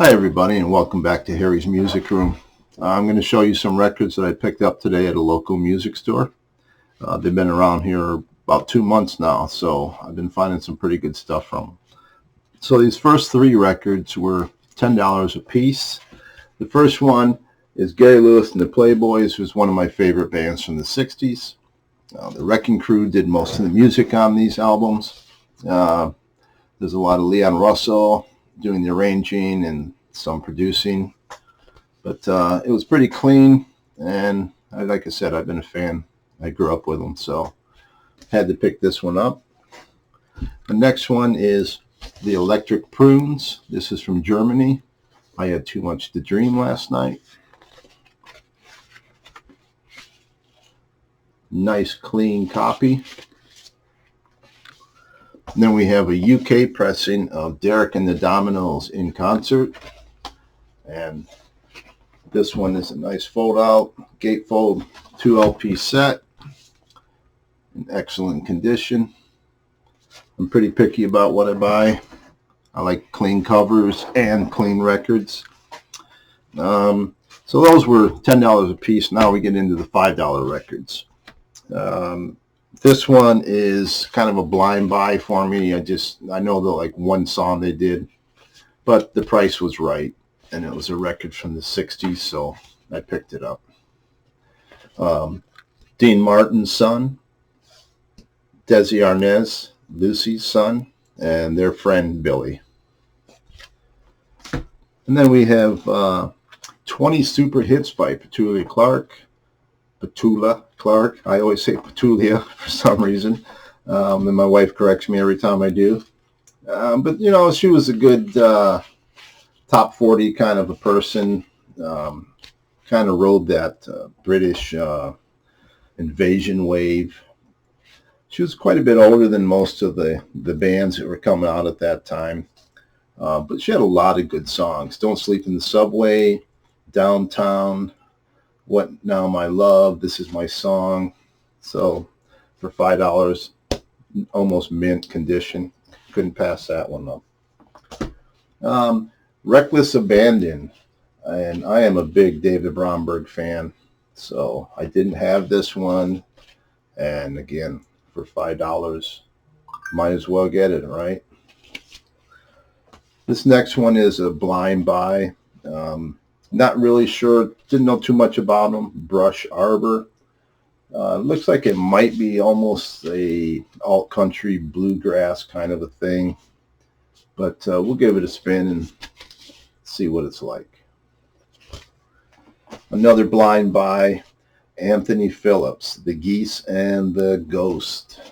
Hi everybody, and welcome back to Harry's Music Room. I'm going to show you some records that I picked up today at a local music store. They've been around here about 2 months now, so I've been finding some pretty good stuff from them. So these first three records were $10 a piece. The first one is Gary Lewis and the Playboys, who's one of my favorite bands from the 60s. The Wrecking Crew did most of the music on these albums. There's a lot of Leon Russell doing the arranging and some producing, but it was pretty clean, and like I said, I've been a fan. I grew up with them, so had to pick this one up. The next one is the Electric Prunes. This is from Germany. I had too much to dream last night. Nice clean copy. And then we have a UK pressing of Derek and the Dominoes in concert. And this one is a nice fold-out, gatefold 2 LP set in excellent condition. I'm pretty picky about what I buy. I like clean covers and clean records. So those were $10 a piece. Now we get into the $5 records. This one is kind of a blind buy for me. I know the one song they did, but the price was right, and it was a record from the 60s, so I picked it up. Dean Martin's son, Desi Arnaz, Lucy's son, and their friend Billy. And then we have 20 super hits by Petula Clark. I always say Petulia for some reason, and my wife corrects me every time I do. But she was a good top 40 kind of a person. Kind of rode that British invasion wave. She was quite a bit older than most of the bands that were coming out at that time. But she had a lot of good songs. Don't Sleep in the Subway, Downtown, What Now My Love, This Is My Song. So for $5, almost mint condition. Couldn't pass that one up. Reckless Abandon. And I am a big David Bromberg fan. So I didn't have this one. And again, for $5, might as well get it, right? This next one is a blind buy. Not really sure, didn't know too much about them. Brush Arbor. Looks like it might be almost a alt-country bluegrass kind of a thing. But we'll give it a spin and see what it's like. Another blind buy, Anthony Phillips, The Geese and the Ghost.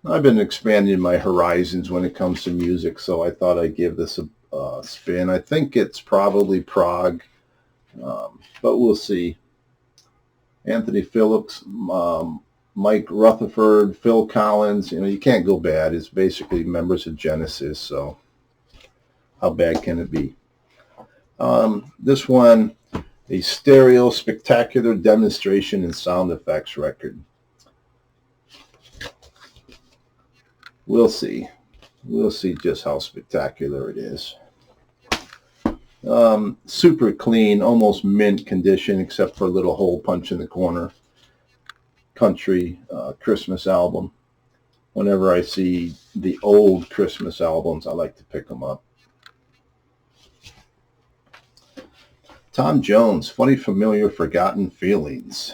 I've been expanding my horizons when it comes to music, so I thought I'd give this a spin. I think it's probably prog, but we'll see. Anthony Phillips, Mike Rutherford, Phil Collins, you can't go bad. It's basically members of Genesis, so how bad can it be? This one, a stereo spectacular demonstration and sound effects record. We'll see. We'll see just how spectacular it is. Super clean, almost mint condition, except for a little hole punch in the corner. Country Christmas album. Whenever I see the old Christmas albums, I like to pick them up. Tom Jones, Funny Familiar Forgotten Feelings.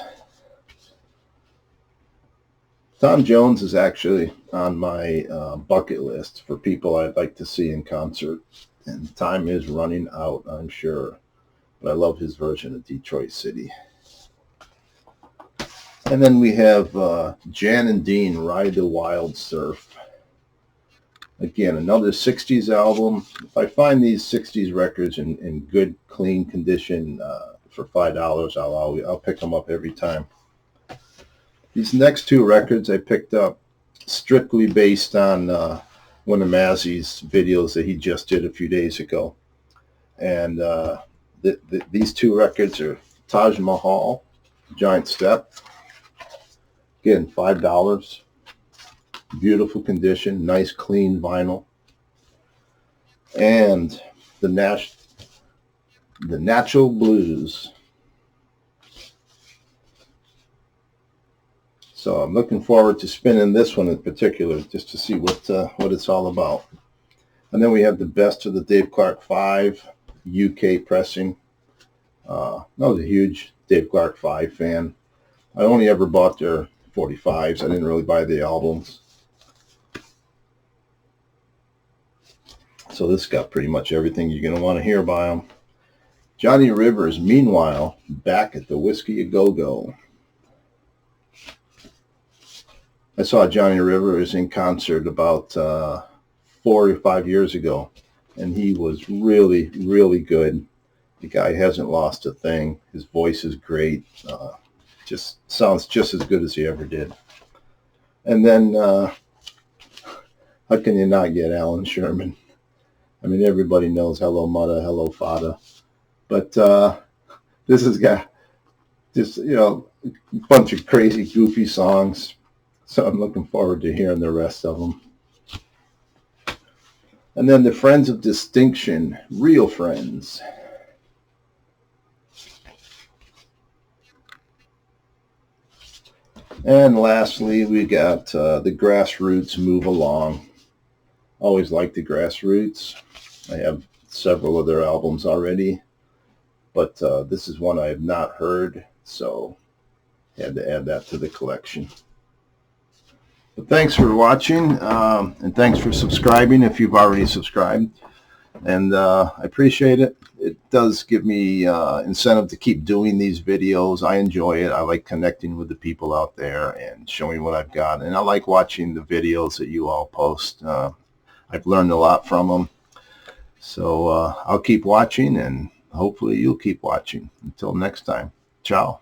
Tom Jones is actually on my bucket list for people I'd like to see in concert. And time is running out, I'm sure. But I love his version of Detroit City. And then we have Jan and Dean, Ride the Wild Surf. Again, another 60s album. If I find these 60s records in good, clean condition for $5, I'll pick them up every time. These next two records I picked up strictly based on one of Mazzy's videos that he just did a few days ago. And these two records are Taj Mahal, Giant Step. Again, $5. beautiful condition, nice clean vinyl. And the Natural Blues. So I'm looking forward to spinning this one in particular, just to see what it's all about. And then we have the Best of the Dave Clark 5 UK pressing. I was a huge Dave Clark 5 fan. I only ever bought their 45s. I didn't really buy the albums. So this got pretty much everything you're going to want to hear by them. Johnny Rivers, meanwhile, back at the Whiskey A Go-Go. I saw Johnny Rivers in concert about 4 or 5 years ago, and he was really, really good. The guy hasn't lost a thing. His voice is great. Just sounds just as good as he ever did. And then, how can you not get Alan Sherman? I mean, everybody knows Hello Mudda, Hello Fada. But this has got just, a bunch of crazy, goofy songs. So I'm looking forward to hearing the rest of them. And then the Friends of Distinction, Real Friends. And lastly, we got the Grassroots, Move Along. Always liked the Grassroots. I have several of their albums already, but this is one I have not heard, so I had to add that to the collection. But thanks for watching, and thanks for subscribing if you've already subscribed. And I appreciate it. It does give me incentive to keep doing these videos. I enjoy it. I like connecting with the people out there and showing what I've got. And I like watching the videos that you all post. I've learned a lot from them. So I'll keep watching, and hopefully you'll keep watching. Until next time, ciao.